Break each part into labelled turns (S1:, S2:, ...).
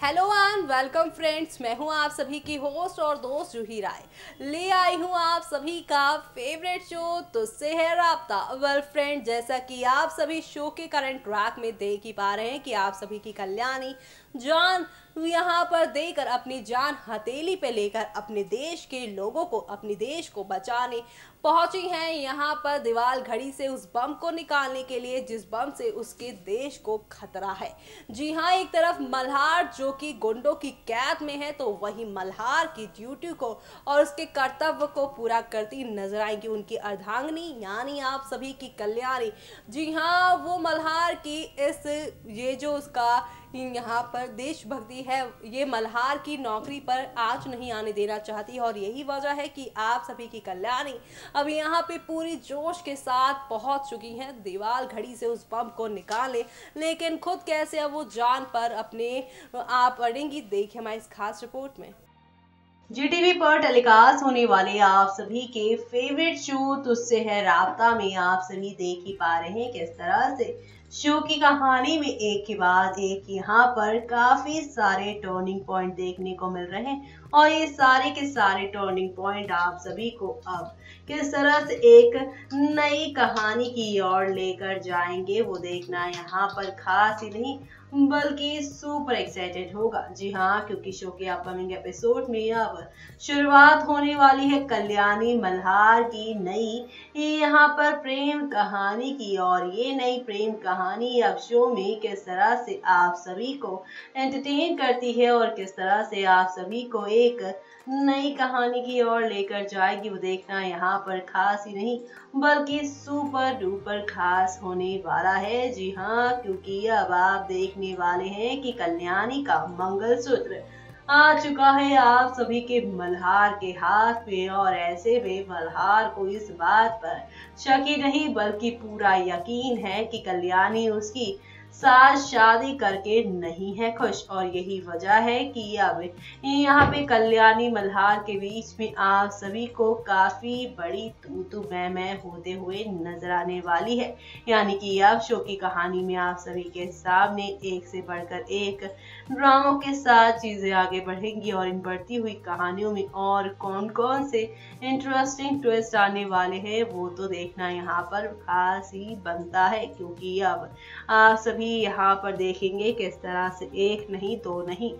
S1: Hello and welcome friends, मैं हूं आप सभी की होस्ट और दोस्त जूही राय। ले आई हूं आप सभी का फेवरेट शो तुझसे है राब्ता। वेल फ्रेंड, जैसा कि आप सभी शो के करंट ट्रैक में देख ही पा रहे हैं कि आप सभी की कल्याणी जान यहाँ पर देकर अपनी जान हथेली पे लेकर अपने देश के लोगों को, अपने देश को बचाने पहुंची हैं यहाँ पर दीवार घड़ी से उस बम को निकालने के लिए जिस बम से उसके देश को खतरा है। जी हाँ, एक तरफ मल्हार जो कि गुंडों की कैद में है, तो वही मल्हार की ड्यूटी को और उसके कर्तव्य को पूरा करती नजर आएंगी उनकी अर्धांगिनी यानी आप सभी की कल्याणी। जी हाँ, वो मल्हार की इस ये जो उसका यहाँ पर देशभक्ति है, ये मल्हार की नौकरी पर आज नहीं आने देना चाहती और यही वजह है कि आप सभी की कल्याणी अब यहाँ पे पूरी जोश के साथ पहुंच चुकी हैं दीवार घड़ी से उस बम को निकाले। लेकिन खुद कैसे अब वो जान पर अपने आप अड़ेंगी, देखिए हमारी इस खास रिपोर्ट में।
S2: जीटीवी पर टेलीकास्ट होने वाले आप सभी के फेवरेट शो तुझसे है राब्ता में आप सभी देख ही पा रहे हैं किस तरह से शो की कहानी में एक के बाद एक यहाँ पर काफी सारे टर्निंग पॉइंट देखने को मिल रहे हैं और ये सारे के सारे टर्निंग पॉइंट आप सभी को अब किस तरह से एक नई कहानी की ओर लेकर जाएंगे वो देखना यहाँ पर खास ही नहीं बल्कि सुपर एक्साइटेड होगा। जी हाँ, क्योंकि शो के अपकमिंग एपिसोड में अब शुरुआत होने वाली है कल्याणी मल्हार की नई यहाँ पर प्रेम कहानी की और ये नई प्रेम कहानी अब शो में किस तरह से आप सभी को एंटरटेन करती है और किस तरह से आप सभी को एक नई कहानी की ओर लेकर जाएगी वो देखना यहाँ पर खास ही नहीं बल्कि सुपर डुपर खास होने वाला है। जी हाँ, क्योंकि अब आप देखने वाले हैं कि कल्याणी का मंगलसूत्र आ चुका है आप सभी के मल्हार के हाथ में और ऐसे में मल्हार को इस बात पर शक ही नहीं बल्कि पूरा यकीन है कि कल्याणी उसकी साथ शादी करके नहीं है खुश और यही वजह है कि अब यहाँ पे कल्याणी मल्हार के बीच में आप सभी को काफी बड़ी तू मैं होते हुए नजर आने वाली है। यानी कि अब शो की कहानी में आप सभी के सामने एक से बढ़कर एक ड्रामों के साथ चीजें आगे बढ़ेंगी और इन बढ़ती हुई कहानियों में और कौन कौन से इंटरेस्टिंग ट्विस्ट आने वाले हैं वो तो देखना यहाँ पर खास ही बनता है, क्योंकि अब आप सभी यहाँ पर देखेंगे किस तरह से एक नहीं दो नहीं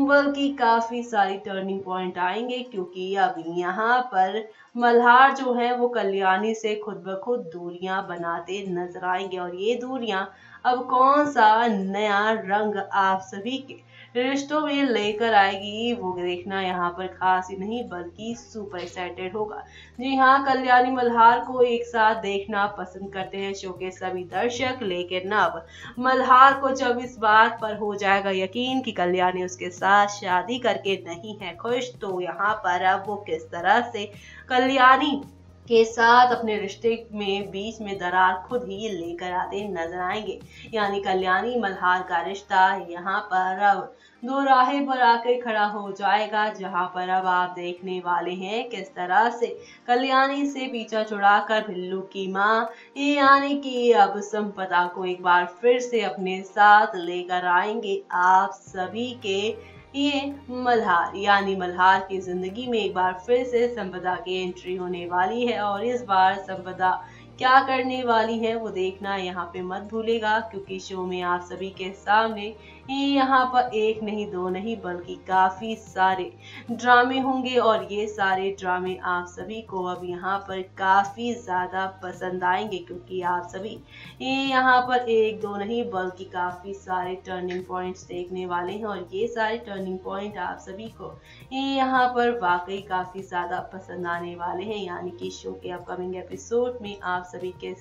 S2: बल्कि काफी सारी टर्निंग पॉइंट आएंगे, क्योंकि अब यहाँ पर मल्हार जो है वो कल्याणी से खुद ब खुद दूरियां बनाते नजर आएंगे और ये दूरियां अब कौन सा नया रंग आप सभी के रिश्तों में लेकर आएगी वो देखना यहाँ पर खास ही नहीं बल्कि सुपर एक्साइटेड होगा। जी हाँ, कल्याणी मल्हार को एक साथ देखना पसंद करते हैं शो के सभी दर्शक, लेकिन अब मल्हार को जब इस बात पर हो जाएगा यकीन कि कल्याणी उसके साथ शादी करके नहीं है खुश, तो यहाँ पर अब वो किस तरह से कल्याणी के साथ अपने रिश्ते में बीच में दरार खुद ही लेकर आते नजर आएंगे। यानी कल्याणी मल्हार का रिश्ता यहाँ पर अब दो राहे पर आकर खड़ा हो जाएगा, जहां पर अब आप देखने वाले हैं किस तरह से कल्याणी से पीछा छुड़ाकर भिल्लू की माँ यानी कि अब संपदा को एक बार फिर से अपने साथ लेकर आएंगे आप सभी के ये मल्हार। यानी मल्हार की जिंदगी में एक बार फिर से संपदा की एंट्री होने वाली है और इस बार संपदा क्या करने वाली है वो देखना यहाँ पे मत भूलेगा, क्योंकि शो में आप सभी के सामने यहाँ पर एक नहीं दो नहीं बल्कि काफी सारे ड्रामे होंगे और ये सारे ड्रामे आप सभी को अब यहाँ पर काफी ज्यादा पसंद आएंगे, क्योंकि आप सभी यहाँ पर एक दो नहीं बल्कि काफी सारे टर्निंग पॉइंट्स देखने वाले हैं और ये सारे टर्निंग पॉइंट आप सभी को यहाँ पर वाकई काफी ज्यादा पसंद आने वाले हैं। यानी कि शो के अपकमिंग एपिसोड में आप सभी के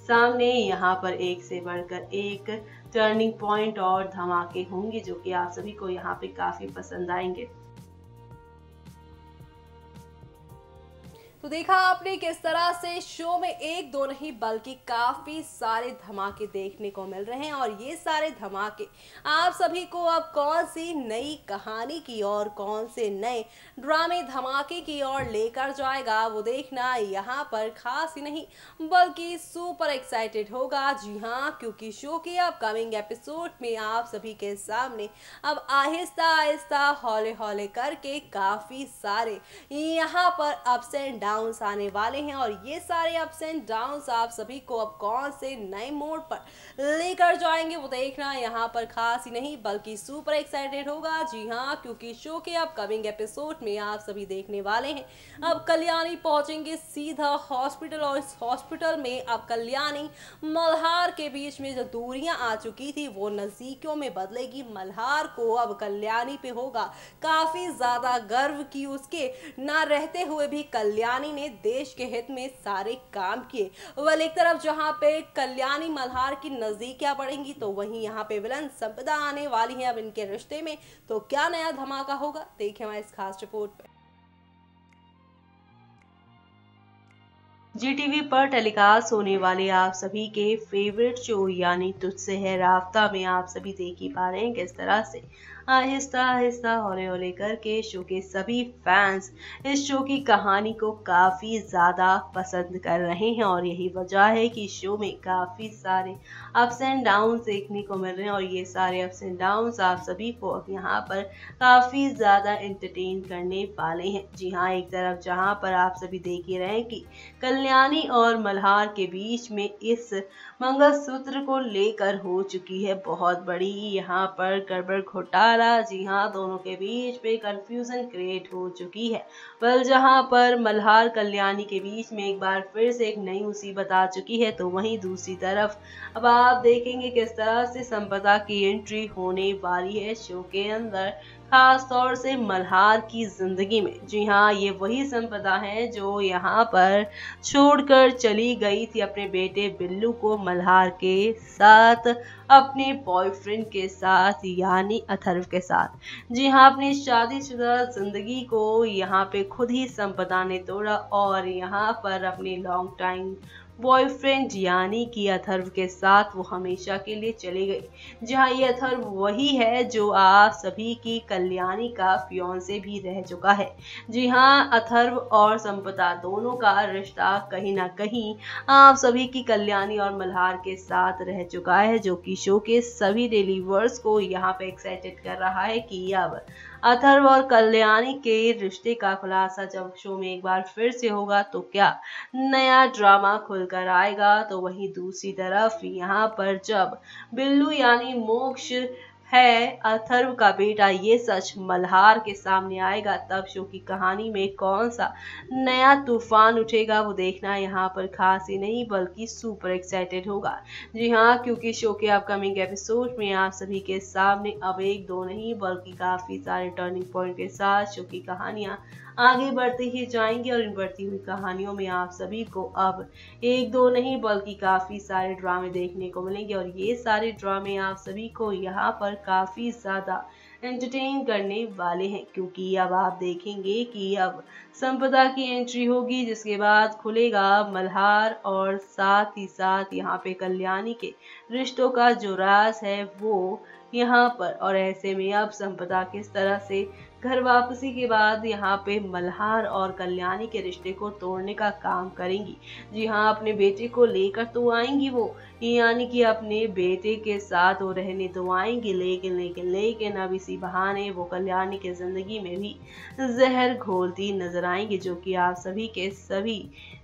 S2: सामने यहाँ पर एक से बढ़कर एक टर्निंग पॉइंट और धमाके होंगे जो कि आप सभी को यहाँ पे काफी पसंद आएंगे।
S1: तो देखा आपने किस तरह से शो में एक दो नहीं बल्कि काफी सारे धमाके देखने को मिल रहे हैं और ये सारे धमाके आप सभी को अब कौन सी नई कहानी की और कौन से नए ड्रामे धमाके की ओर लेकर जाएगा वो देखना यहाँ पर खास ही नहीं बल्कि सुपर एक्साइटेड होगा। जी हाँ, क्योंकि शो के अपकमिंग एपिसोड में आप सभी के सामने अब आहिस्ता आहिस्ता हौले हौले करके काफी सारे यहाँ पर अप्स एंड डाउन्स आने वाले हैं और ये सारे अप्स एंड डाउन्स आप सभी को अब कौन से नए मोड पर लेकर जाएंगे वो देखना यहाँ पर खास ही नहीं बल्कि सुपर एक्साइटेड होगा। जी हाँ, क्योंकि शो के अपकमिंग एपिसोड में आप सभी देखने वाले हैं अब कल्याणी पहुंचेंगे सीधा हॉस्पिटल और इस हॉस्पिटल में अब कल्याणी मल्हार के बीच में जो दूरियां आ चुकी थी वो नजदीकियों में बदलेगी। मल्हार को अब कल्याणी पे होगा काफी ज्यादा गर्व की उसके ना रहते हुए भी कल्याणी ने देश के हित में सारे काम किए। वह एक तरफ जहां पे कल्याणी मल्हार की नजदीकियां बढ़ेंगी तो वहीं यहाँ पे विलन संपदा आने वाली है अब इनके रिश्ते में। तो क्या नया धमाका होगा, देखिए हमारे इस खास रिपोर्ट पे।
S2: जीटीवी पर टेलीकास्ट होने वाले आप सभी के फेवरेट शो यानी तुझसे है राब्ता में आप सभी देख ही पा रहे हैं किस तरह से आहिस्ता आहिस्ता हौले हौले करके शो के सभी फैंस इस शो की कहानी को काफ़ी ज़्यादा पसंद कर रहे हैं और यही वजह है कि शो में काफ़ी सारे अप्स एंड डाउन्स देखने को मिल रहे हैं और ये सारे अप्स एंड डाउन्स आप सभी को अब यहाँ पर काफ़ी ज़्यादा एंटरटेन करने वाले हैं। जी हाँ, एक तरफ जहाँ पर आप सभी देख ही रहे हैं कि कल्याणी और मल्हार के बीच में इस मंगलसूत्र को लेकर हो चुकी है बहुत बड़ी यहाँ पर गड़बड़ घोटाला। जी हाँ, दोनों के बीच में कंफ्यूजन क्रिएट हो चुकी है। पर जहाँ पर मल्हार कल्याणी के बीच में एक बार फिर से एक नई मुसीबत आ चुकी है तो वहीं दूसरी तरफ अब आप देखेंगे किस तरह से संपदा की एंट्री होने वाली है शो के अंदर, खास तौर से मल्हार की जिंदगी में। जी हाँ, ये वही संपदा है जो यहाँ पर छोड़कर चली गई थी अपने बेटे बिल्लू को मल्हार के साथ, अपने बॉयफ्रेंड के साथ यानी अथर्व के साथ। जी हाँ, अपनी शादीशुदा जिंदगी को यहाँ पे खुद ही संपदा ने तोड़ा और यहाँ पर अपने लॉन्ग टाइम बॉयफ्रेंड यानी कि अथर्व के साथ वो हमेशा के लिए चले गई। जहाँ ये अथर्व वही है जो आप सभी की कल्याणी का फियांसे भी रह चुका है। जी हाँ, अथर्व और संपदा दोनों का रिश्ता कहीं ना कहीं आप सभी की कल्याणी और मल्हार के साथ रह चुका है, जो कि शो के सभी डेली व्यूअर्स को यहाँ पे एक्साइटेड कर रहा है कि अब अथर्व और कल्याणी के रिश्ते का खुलासा जब शो में एक बार फिर से होगा तो क्या नया ड्रामा खुलकर आएगा। तो वहीं दूसरी तरफ यहाँ पर जब बिल्लू यानी मोक्ष है अथर्व का बेटा ये सच मल्हार के सामने आएगा तब शो की कहानी में कौन सा नया तूफान उठेगा वो देखना यहाँ पर खास ही नहीं बल्कि सुपर एक्साइटेड होगा। जी हाँ, क्योंकि शो के अपकमिंग एपिसोड में आप सभी के सामने अब एक दो नहीं बल्कि काफी सारे टर्निंग पॉइंट के साथ शो की कहानियां आगे बढ़ती ही जाएंगी और इन बढ़ती हुई कहानियों में आप सभी को अब एक दो नहीं बल्कि काफी सारे ड्रामे देखने को मिलेंगे और ये सारे ड्रामे आप सभी को यहाँ पर काफी ज्यादा एंटरटेन करने वाले हैं, क्योंकि अब आप देखेंगे कि अब संपदा की एंट्री होगी जिसके बाद खुलेगा मल्हार और साथ ही साथ यहाँ पे कल्याणी के रिश्तों का जो राज है वो यहाँ पर। और ऐसे में अब संपदा किस तरह से घर वापसी के बाद यहाँ पे मल्हार और कल्याणी के रिश्ते को तोड़ने का काम करेंगी। जी हाँ, अपने बेटे को लेकर तो आएंगी वो, यानी कि अपने बेटे के साथ वो रहने तो आएंगी, लेकिन अब इसी बहाने वो कल्याणी के जिंदगी में भी जहर घोलती नजर आएंगी, जो कि आप सभी के सभी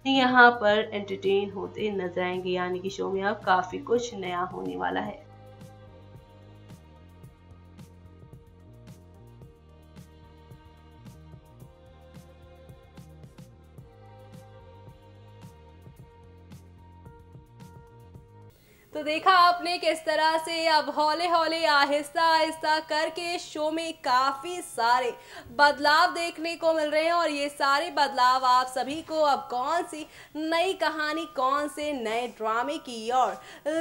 S2: यहाँ पर एंटरटेन होते नजर आएंगे। यानी कि शो में अब काफी कुछ नया होने वाला है।
S1: तो देखा आपने किस तरह से अब हौले हौले आहिस्ता आहिस्ता करके शो में काफी सारे बदलाव देखने को मिल रहे हैं और ये सारे बदलाव आप सभी को अब कौन सी नई कहानी, कौन से नए ड्रामे की ओर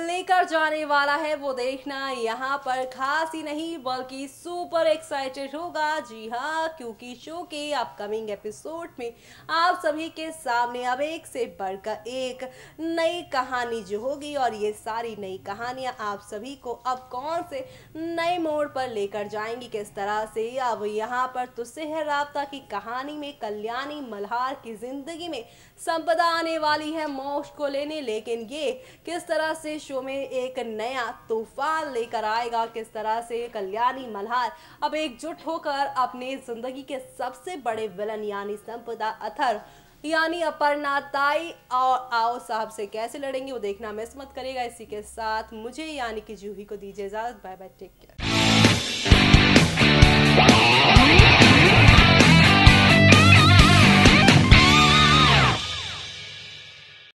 S1: लेकर जाने वाला है वो देखना यहाँ पर खास ही नहीं बल्कि सुपर एक्साइटेड होगा। जी हाँ, क्योंकि शो के अपकमिंग एपिसोड में आप सभी के सामने अब एक से बढ़कर एक नई कहानी जो होगी और ये सारी नई कहानियां आप सभी को अब कौन से नए मोड़ पर लेकर जाएंगी, किस तरह से अब यहाँ पर तुझसे है राब्ता की कहानी में कल्याणी मल्हार की जिंदगी में संपदा आने वाली है मौज को लेने, लेकिन ये किस तरह से शो में एक नया तूफान लेकर आएगा, किस तरह से कल्याणी मल्हार अब एकजुट होकर अपनी जिंदगी के सबसे बड़े विलन यानी संपदा अथर यानी अपर्णा ताई और आओ साहब से कैसे लड़ेंगे वो देखना मिस मत करेगा। इसी के साथ मुझे यानी कि जूही को दीजिए इजाजत। Bye bye, take care.